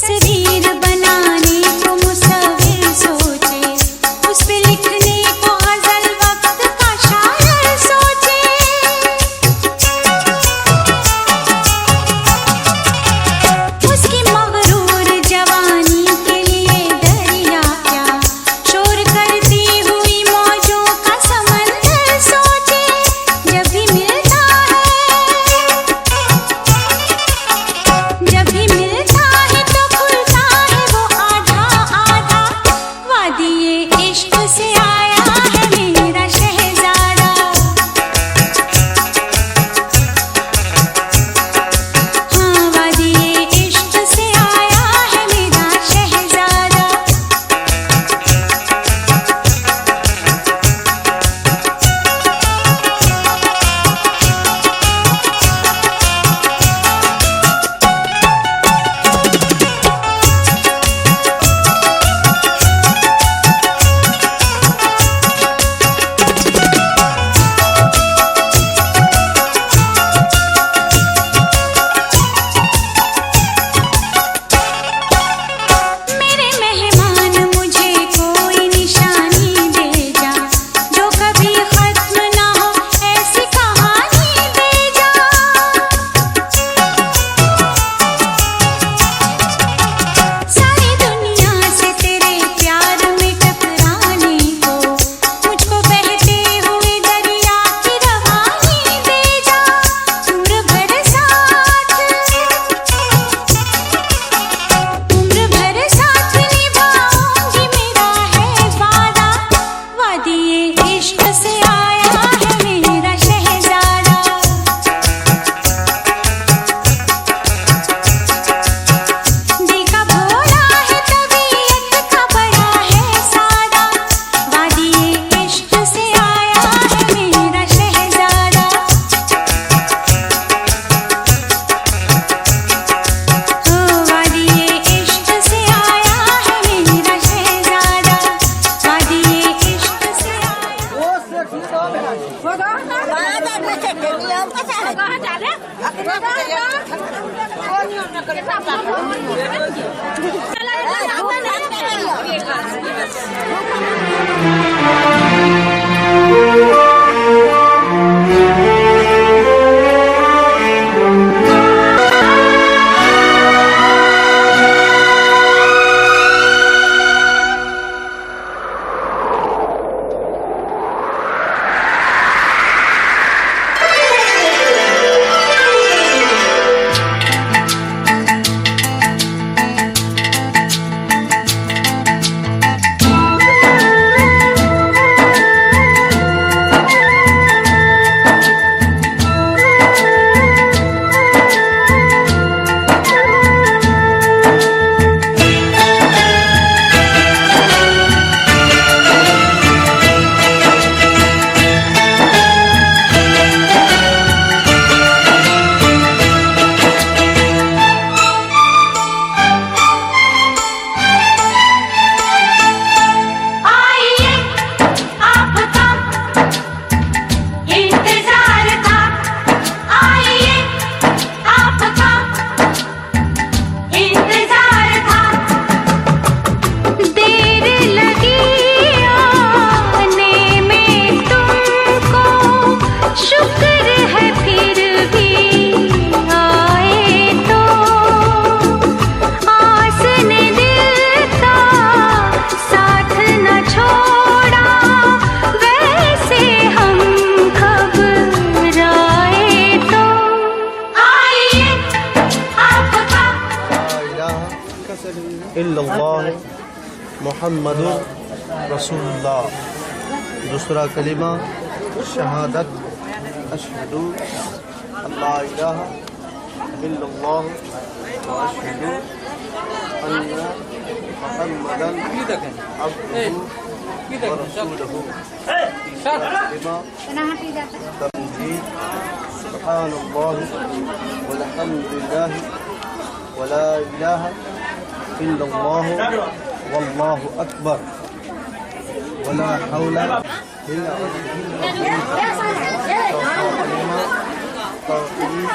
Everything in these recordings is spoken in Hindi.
तस्वीर बनाने को मुसव्विर सोचे, उस पे लिखने को गज़ल वक्त का शायर सोचे। उसकी मगरूर जवानी के लिए दरिया क्या, शोर करती हुई मौजों का समंदर सोचे। जब भी मिलता है तो खुलता है वो आधा आधा। वादिये इश्क से आया है मेरा शहज़ादा, हाँ वादिये इश्क से आया है मेरा शहज़ादा। मेरे मेहमान मुझे कोई निशानी दे जा, जो कभी खत्म ना हो ऐसी कहानी दे जा। सारी दुनिया से तेरे प्यार में टकराने को मुझको बहते हुए दरिया की रवानी दे जा। उम्र भर साथ निभाऊंगी मेरा है वादा। वादिये इश्क से आया है मेरा शहज़ादा। देखा भोला है तबीयत का बड़ा है सादा। वादिये इश्क से आया है मेरा शहज़ादा, ओ वादिये इश्क से आया है मेरा शहज़ादा। वादिये इश्क से इल्लल्लाह मुहम्मदुर रसूलुल्लाह। दूसरा कलिमा शहादत अशहदु अल्ला इलाहा इल्लल्लाह व अशहदु अन्ना मुहम्मदन अब्दुहु व रसूलुहु। कलिमा तौहीद सुब्हानल्लाह वल्हम्दुलिल्लाह वला इलाहा इल्लल्लाह वल्लाहु अकबर वला हौला इल्ला बिल्लाह। तौहीद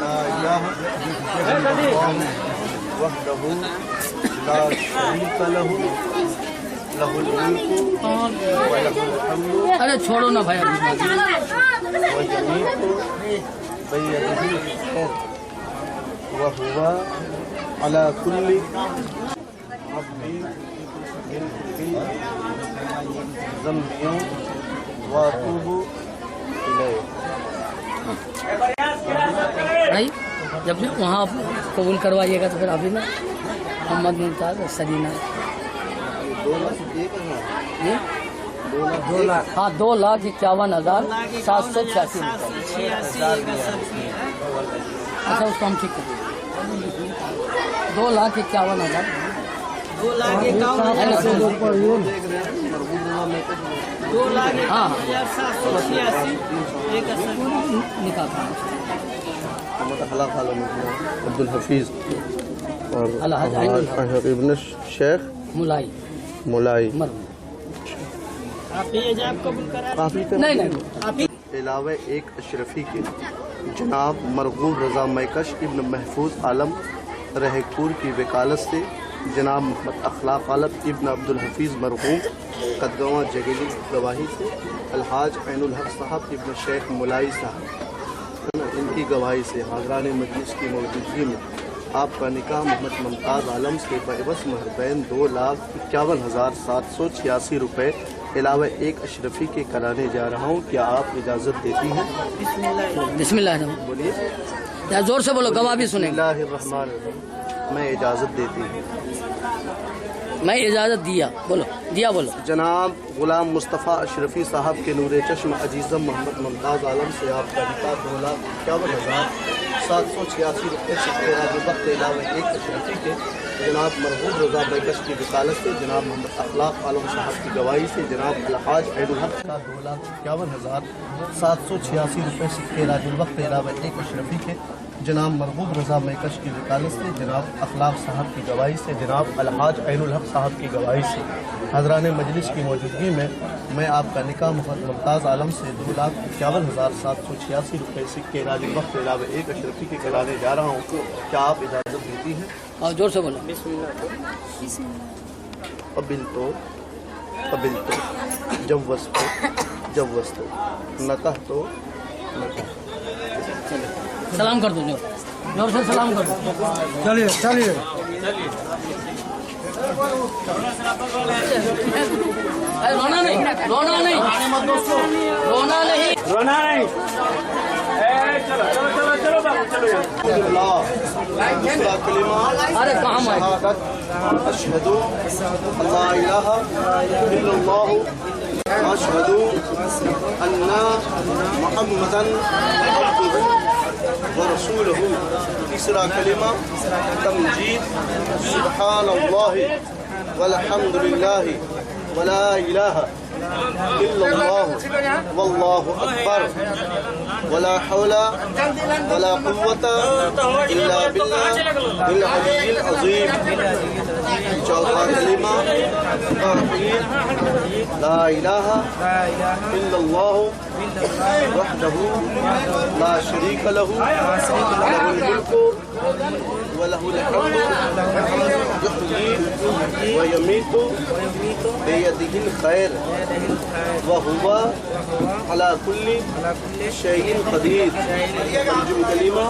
ला इलाहा इल्लल्लाह वहदहु ला शरीका लहु लहुल मुल्कु व लहुल हम्दु अरे छोड़ो ना भाई अभी व यमीतु बियदिहिल खैर व हुवा अला कुल्ली अब्दी मिन कुल्ली ज़म्बियों व अतूबु इलैह। भाई जब भी वहाँ आप कबूल करवाइएगा तो फिर अभी ना मोहम्मद मुमताज़ और सरीना ये 2,00,000 हाँ 2,51,786 रुपये। अच्छा उसको हम ठीक कर 2,51,000 हाँ निकाल अब्दुल हफीज और इब्न शेख मुलाई मुलाई नहीं अलावा एक अशरफी के जनाब मरगूब रज़ा मैकश इब्न महफूज आलम रहकपुर की वकालत से जनाब मोहम्मद अखलाक आलम इब्न अब्दुल हफीज़ मरहूम कदगवा जगेली गवाही से अलहाज ऐनुल हक साहब इब्न शेख मुलाई साहब इनकी गवाही से हाज़रान मजलिस की मौजूदगी में आपका निकाह मोहम्मद मुमताज़ आलम से बस महरबैन 2,51,786 रुपये अलावा एक अशरफी के कराने जा रहा हूँ। क्या आप इजाज़त देती हैं? बिस्मिल्लाह बोलिए। यार जोर से बोलो गवाह भी सुनेंगे। बिस्मिल्लाहिर्रहमानिर्रहीम। मैं इजाज़त देती हूँ। मैं इजाज़त दिया बोलो जनाब गुलाम मुस्तफ़ा अशरफी साहब के नूर चश्म अजीज़म मोहम्मद मुमताज़ आलम से आपका निकाह 2,51,786 रुपये सिक्के वक्त अलावा एक अशरफी के जनाब मरहूम रज़ा बैकश की वकालत से जनाब मोहम्मद अखलाक आलम साहब की गवाही से जनाब अलहाज ऐनुल हक का 2,51,786 रुपये सिक्के वक्त अलावा एक अशरफी के जनाब मरहूम रज़ा मैकश की वकालत से जनाब अखलाक साहब की गवाही से जनाब अलहाज ऐनुल हक साहब की गवाही से हज़रान मजलिस की मौजूदगी में मैं आपका निकाह मोहम्मद मुमताज़ आलम से 2,51,786 रुपये सिक्के वक्त अलावा एक अशरफी के कराने जा रहा हूँ। क्या आप इजाज़त देती हैं? और जोर से बोलो कबिल तो जवस तो नकह तो नकह। सलाम कर दो जोर से सलाम कर दो। चलिए रोना नहीं अरे कहाँ अशहदु अल्ला इलाहा इल्लल्लाह अशहदु अन्ना मुहम्मदन अब्दुहु व रसूलुहु। तीसरा कलिमा तमजीद सुब्हानल्लाह वल्हम्दुलिल्लाह वला इलाहा इल्लल्लाह वल्लाहु अकबर वला हौला वला कुव्वता इल्ला बिल्लाहिल अलिय्यिल अज़ीम। चौथा कलिमा तौहीद ला इलाहा इल्लल्लाह वहदहु ला शरीका लहु लहुल मुल्कु व लहुल हम्दु युहयी व यमीतु बियदिहिल खैर व हुवा अला कुल्ली शैइन कदीर। पंचम कलिमा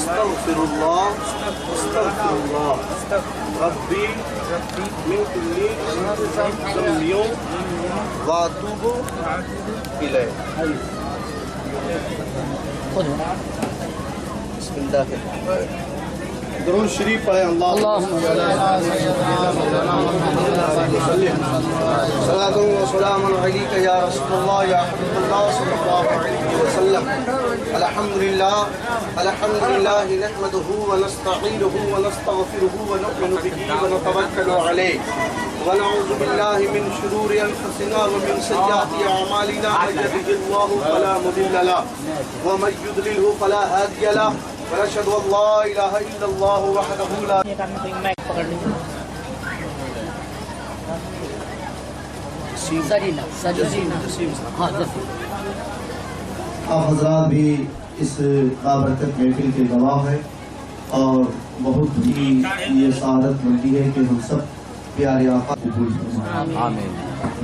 अस्तग़फिरुल्लाह रब्बी मिन कुल्ली ज़म्बियों व अतूबु इलैह। बिस्मिल्लाह दुरूद शरीफ पढ़े। अल्हम्दुलिल्लाह नहमदुहु व नस्तईनुहु व नस्तगफिरुहु व नु'मिनु बिही व नतवक्कलु अलैहि व नऊज़ु बिल्लाहि मिन शुरूरि अनफुसिना व मिन सय्यिआति अअमालिना मन यहदिहिल्लाहु फला मुदिल्ल लहु व मन युद्लिलहु फला हादिय लहु व नशहदु अन ला इलाहा इल्लल्लाह वहदहु ला सरीना हाँ आप हज़रात भी इस बाबरकत महफिल के गवाह है और बहुत ही ये सआदत मिलती है कि हम सब प्यारे आका कबूल फरमाएं। आमीन।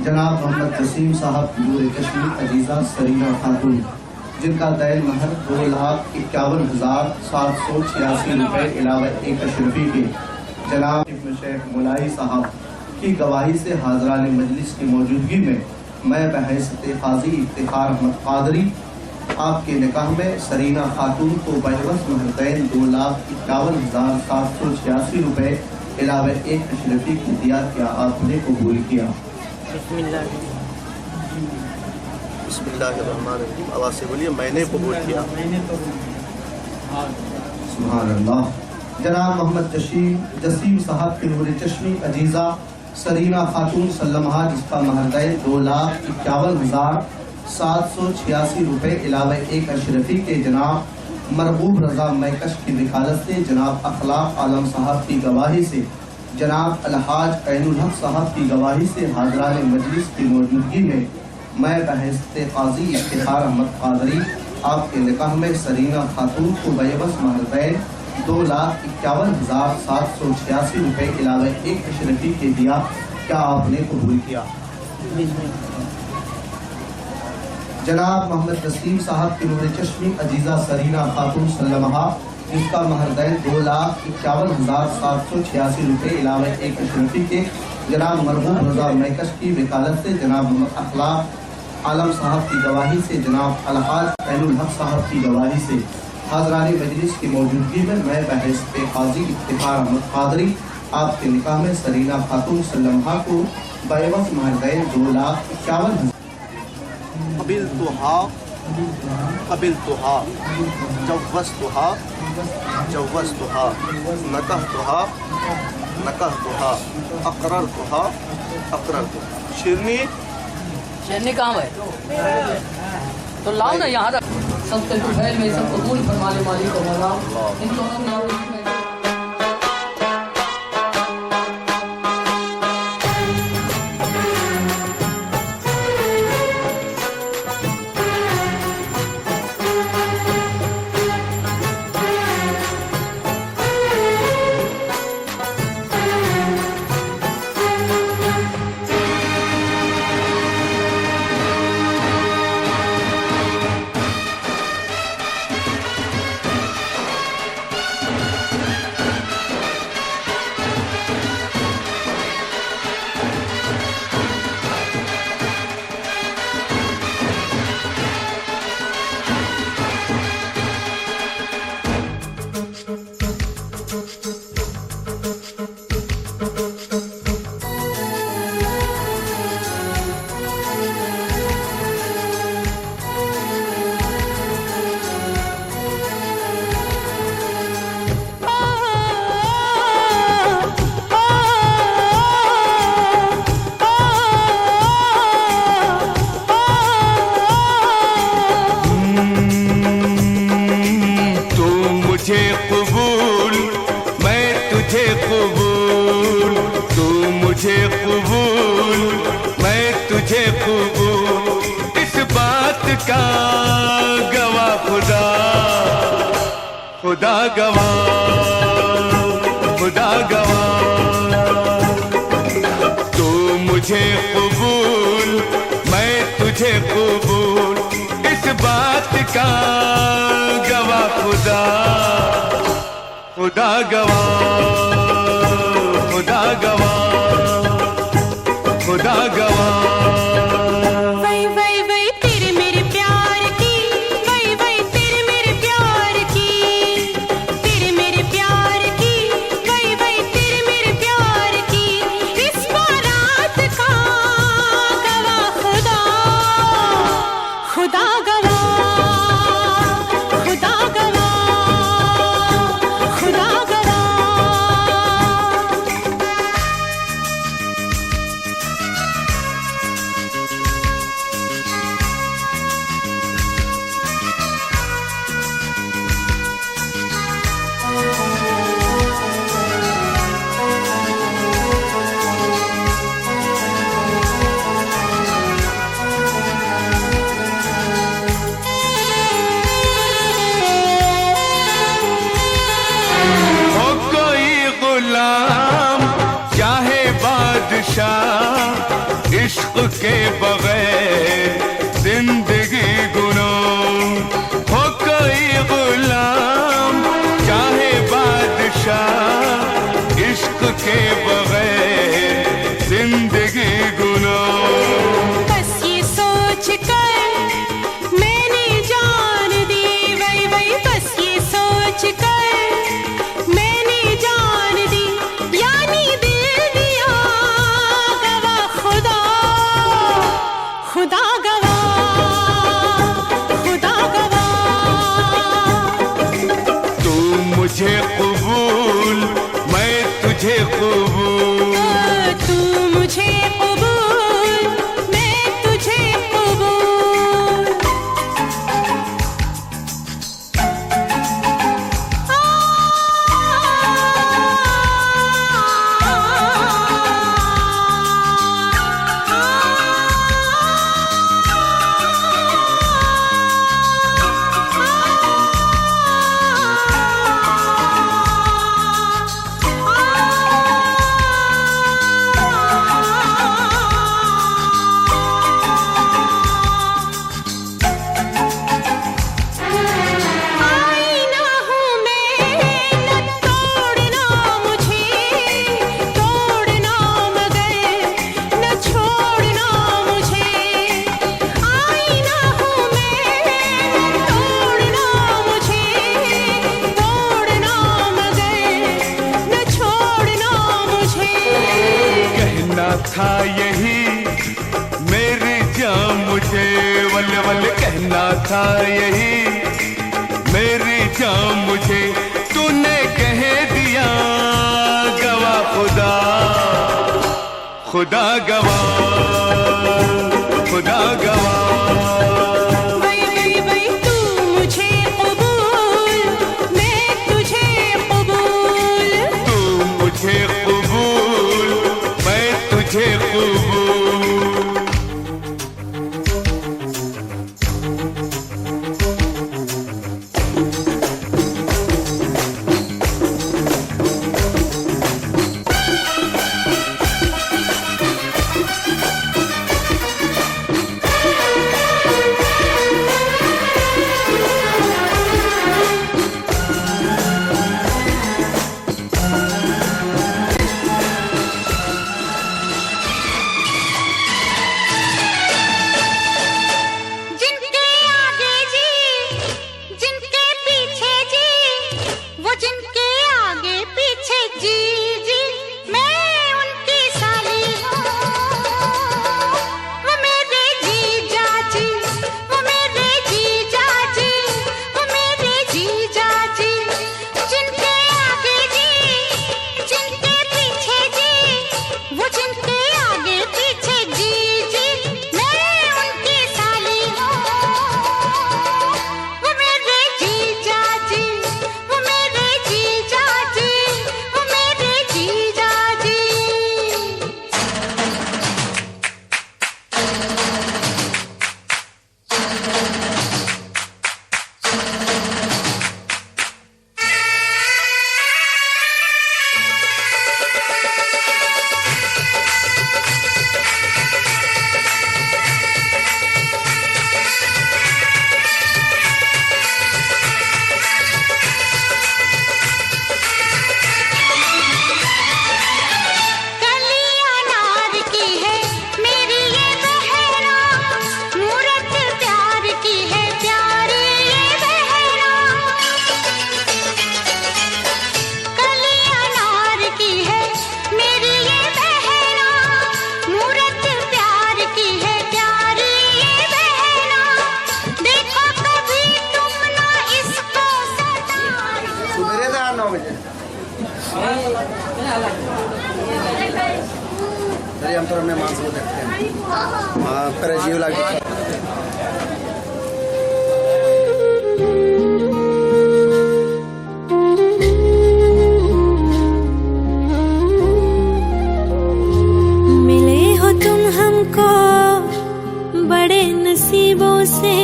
जनाब मोहम्मद जसीम साहब नूर कश्मीर अजीज़ा सरीना खातून, जिनका दैन महर 2,51,786 रुपये इलावा एक अशरफी के जनाब इब्न शेख मुलाई साहब की गवाही से हाज़रान मजलिस की मौजूदगी में मैं बहैसियत काजी इफ्तिखार अहमद कादरी आपके निकाह में सरीना खातून को बहवस महर दैन 2,51,786 रुपये इलावा एक अशरफी की दिया। क्या आपने कबूल किया? बिस्मिल्लाहिर्रहमानिर्रहीम। आवाज़ से बोलिए, मैंने कबूल किया। सुभान अल्लाह। जनाब मोहम्मद जसीम साहब की नूर चश्मी अजीज़ा सरीना खातून सल्लमहा, जिसका महर दैन 2,51,786 रुपये इलावा एक अशरफी के जनाब मरगूब रजा मैकश की वकालत से जनाब अखलाक आलम साहब की गवाही से जनाब अलहाज ऐनुल हक साहब की गवाही से हाज़रान मजलिस की मौजूदगी में मैं बहैसियत काजी इफ्तिखार अहमद कादरी आपके निकाह में सरीना खातून को बयबस महर दैन 2,51,786 रुपये इलावा एक अशरफी के दिया। क्या आपने कबूल किया? जनाब मोहम्मद जसीम साहब की नूर चश्मी अजीज़ा सरीना खातून सल्लमहा, जिसका महर दैन 2,51,786 रुपये इलावा एक अशरफी के जनाब मरगूब रजा मैकश की वकालत से जनाब अखलाक आलम साहब की गवाही से जनाब अलहाज ऐनुल हक साहब की गवाही से हाज़रान मजलिस की मौजूदगी में मैं बहैसियत काजी इफ्तिखार अहमद कादरी आपके निकाह में सरीना खातून सल्लमहा को बयवस महर दैन 2,51,000 कबिलतुहा जव्वज़तुहा नकहतुहा अक़ररतुहा शिरनी कहाँ है? तो लाओ ना यहाँ तक सब तक में सब कबूल फरमाने वाली को मौला इन दोनों में खुदा गवा तू मुझे कबूल मैं तुझे कबूल, इस बात का गवा खुदा गवा इश्क के बगैर जिंदगी गुनाह हो कोई गुलाम चाहे बादशाह इश्क के बगैर जिंदगी गुनाह बस ये सोच कर मैंने जान दी वही वही बस ये सोच कर मैंने जान दी यानी दिल दिया गवाह खुदा खुदा गवाह खुदा गवाह तू मुझे कबूल मैं तुझे कबूल तू मुझे कबूल मैं तुझे कबूल आईना हूँ मैं न तोड़ना मुझे तोड़ना मगर न छोड़ना मुझे आईना हूँ मैं न तोड़ना मुझे तोड़ना मगर न छोड़ना मुझे कहना था यही मेरी जान मुझे वल वल कहना था यही मेरी जान मुझे तूने कह दिया गवाह खुदा खुदा गवाह खुदा गवाह वही वही वही तू मुझे कबूल मैं तुझे कबूल तू मुझे कबूल मैं तुझे कबूल जिनके आगे जी जिनके पीछे जी वो जिनके आगे पीछे जी जी मैं उनकी साली हूँ वो मेरे जीजा जी वो मेरे जीजा जी वो मेरे जीजा जी जिनके आगे जी जिनके पीछे जी वो जिनके आगे पीछे जी जी मैं उनकी साली हूँ वो मेरे जीजा जी वो मेरे जीजा जी वो मेरे जीजा जी कली अनार की है मेरी ये बहना मूरत प्यार की है प्यारी ये बहना कली अनार की है मेरी ये बहना मूरत प्यार की है प्यारी ये बहना देखो कभी तुम ना इसको सताना सुबह 9 बजे चलिए हम थोड़ा मेहमान से देखते हैं हाँ पर जीव लागे मिले हो तुम हमको बड़े नसीबों से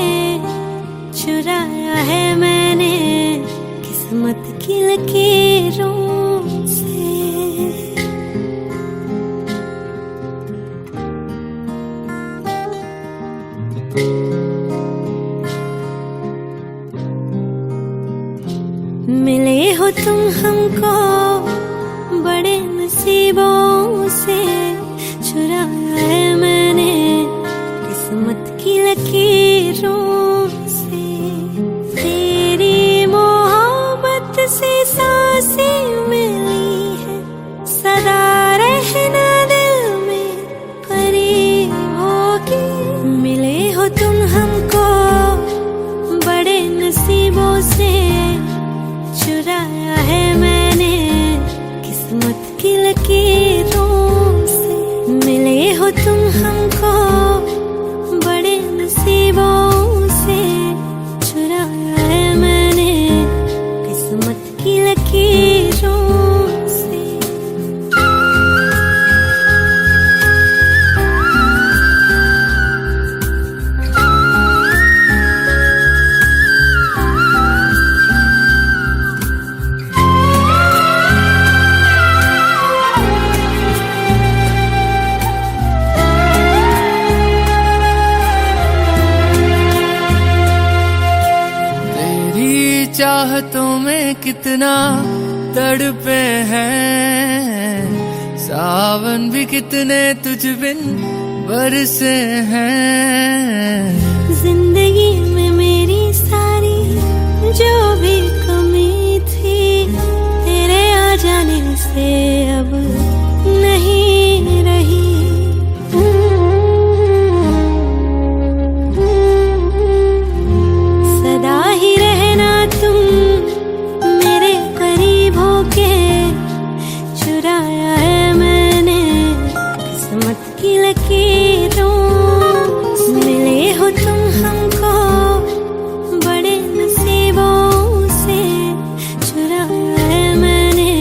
चुराया है मैंने किस्मत की लकीरों से मिले हो तुम हमको बड़े नसीबों से, चुराया है मैंने किस्मत की लकीरों से। तेरी मोहब्बत से सांसें मिली है, सदा रहना दिल में करीब होगी। मिले हो तुम हमको बड़े नसीबों से, चुराया है मैंने किस्मत की लकीरों से। मिले हो तुम हमको बड़े नसीबों से, चुराया है मैंने किस्मत की लकीरों से। चाहतों में कितना तड़पे हैं, सावन भी कितने तुझ बिन बरसे हैं। जिंदगी में मेरी सारी जो भी कमी थी, तेरे आ जाने से अब नहीं रही। सदा ही रहना तुम मेरे करीब होके, चुराया है मैंने किस्मत की लकीरों। मिले हो तुम हमको बड़े नसीबों से, चुराया है मैंने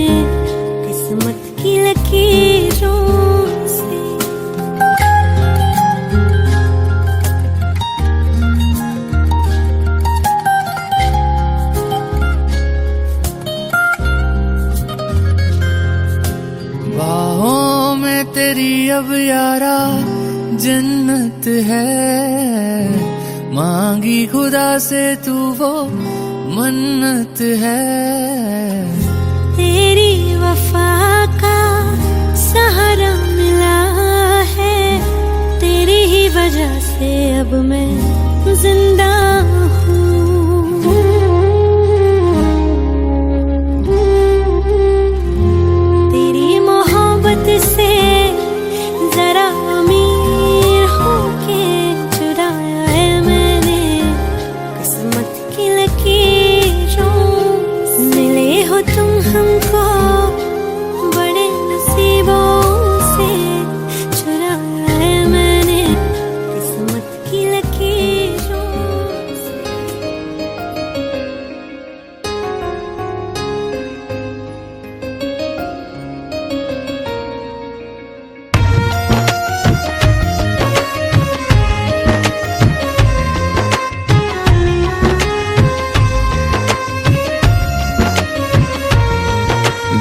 किस्मत की लकीरों से। बाहों में तेरी अब यारा जन्नत है, मांगी खुदा से तू वो मन्नत है। तेरी वफा का सहारा मिला है, तेरी ही वजह से अब मैं जिंदा हूँ। तेरी मोहब्बत से जरा अमीर होके, चुराया है मैंने किस्मत की लकीरों। मिले हो तुम हमको बड़े नसीबों से, चुराया है मैंने किस्मत की लकीरों से।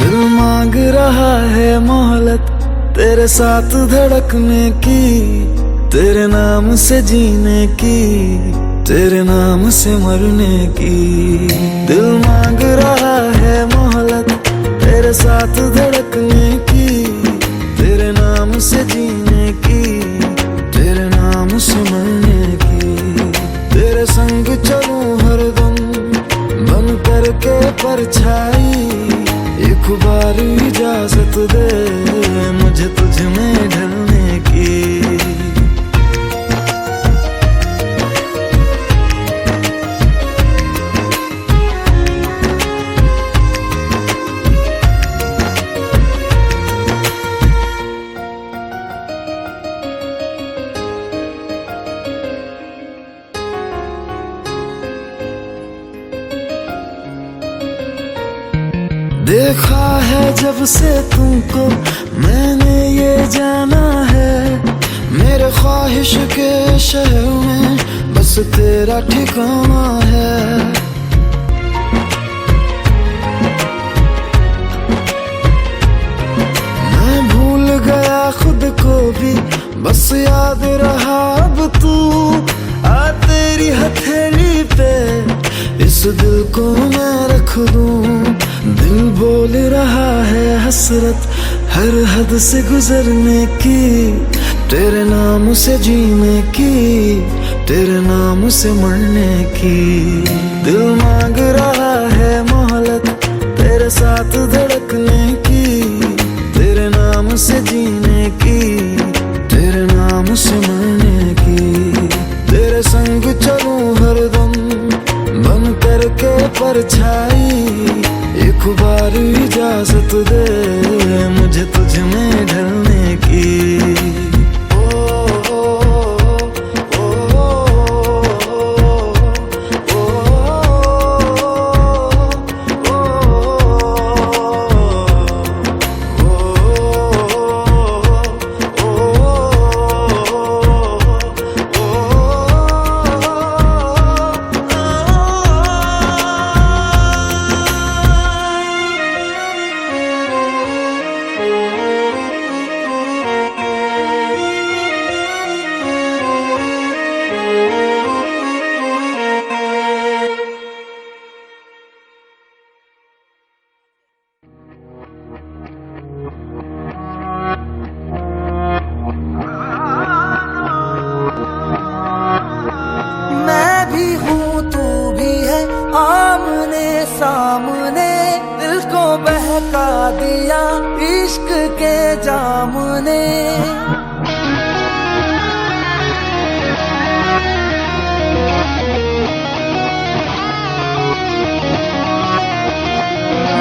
दिल मांग रहा है मोहलत तेरे साथ धड़कने की, तेरे नाम से जीने की, तेरे नाम से मरने की। दिल मांग रहा है मोहलत तेरे साथ धड़कने की, तेरे नाम से जीने की, तेरे नाम से मरने की। तेरे संग चलूं हरदम बन करके परछाई, एक बार इजाजत दे मुझे तुझ में ढलने की। देखा है जब से तुमको मैंने ये जाना है, मेरे ख्वाहिश के शहर में बस तेरा ठिकाना है। मैं भूल गया खुद को भी, बस याद रहा अब तू दिल को मैं रख दूं। दिल बोल रहा है हसरत हर हद से गुजरने की, तेरे नाम से जीने की, तेरे नाम से मरने की। दिल मांग रहा है मोहलत तेरे साथ धड़कने की, तेरे नाम से जीने की, तेरे नाम से मरने की। तेरे संग चलूं हरदम बन करके परछाई, एक बार इजाजत दे मुझे तुझ में ढलने की। सामने दिल को बहका दिया इश्क के जाम ने।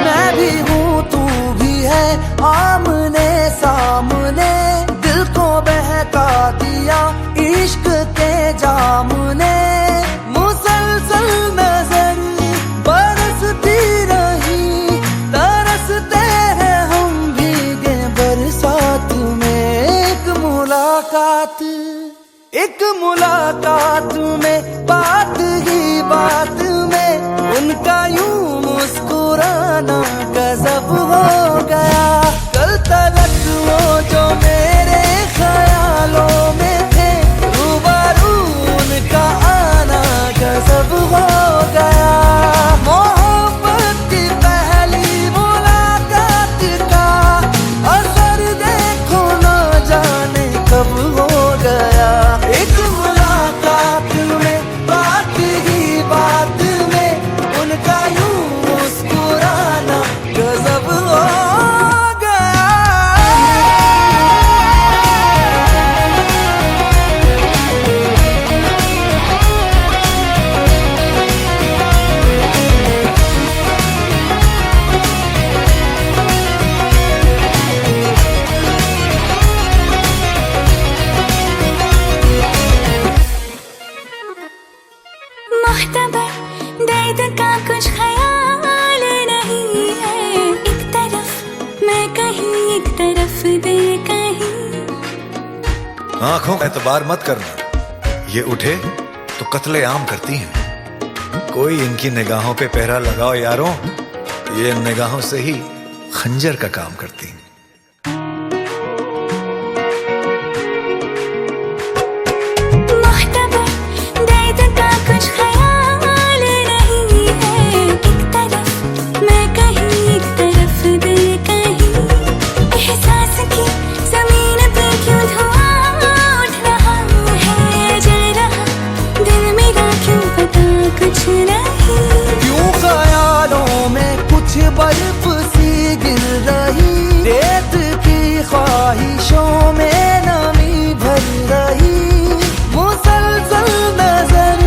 मैं भी हूँ तू भी है आमने सामने, दिल को बहका दिया इश्क के जाम ने। मुसलसल नजर बरसती रही, तरसते हैं हम भीगे बरसात में। एक मुलाकात में बात ही बात में उनका यूं मुस्कुराना गजब हो गया। कल तलक वो जो मेरे ख्यालों में थे, रूबरू उनका आना गजब हो गया। मोहब्बत की पहली मुलाकात का असर देखो ना जाने कब हो गया। एक मुलाकात में बात ही बात में उनका यूं मुस्कुराना गजब हो गया। मुख्तबर दर्द का कुछ ख्याल नहीं है, एक तरफ मैं कहीं एक तरफ दिल कहीं। आंखों का एतबार मत करना, ये उठे तो कत्लेआम करती हैं। कोई इनकी निगाहों पे पहरा लगाओ यारों, ये निगाहों से ही खंजर का काम करती हैं। मुख्तबर दर्द का कुछ ख्याल नहीं है, एक तरफ मैं कहीं एक तरफ दिल कहीं। एहसास की जमीन पे क्यों धुआं उठ रहा है, जल रहा दिल मेरा क्यों पता कुछ नहीं। क्यों ख्यालों में कुछ बर्फ सी गिर रही, रेत की ख्वाहिशों में नमी भर रही। मुसलसल नजर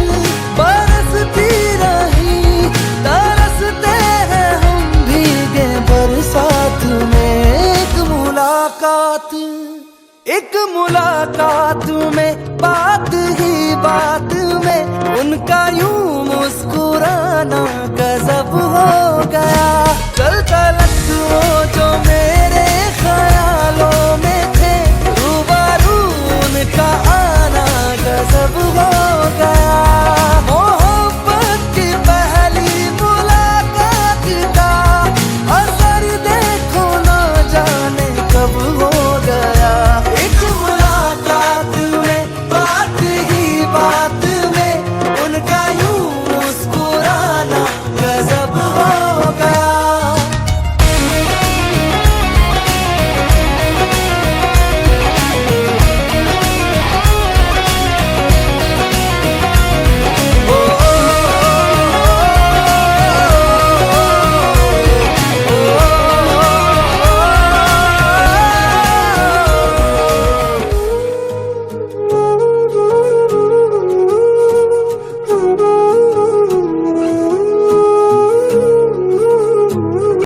बरसती रही, तरसते हैं हम भीगे बरसात में। एक मुलाकात में बात ही बात में उनका यूं मुस्कुराना गजब हो गया। कल तलक वो जो मेरे ख्यालों में थे, रूबरू उनका आना गजब हो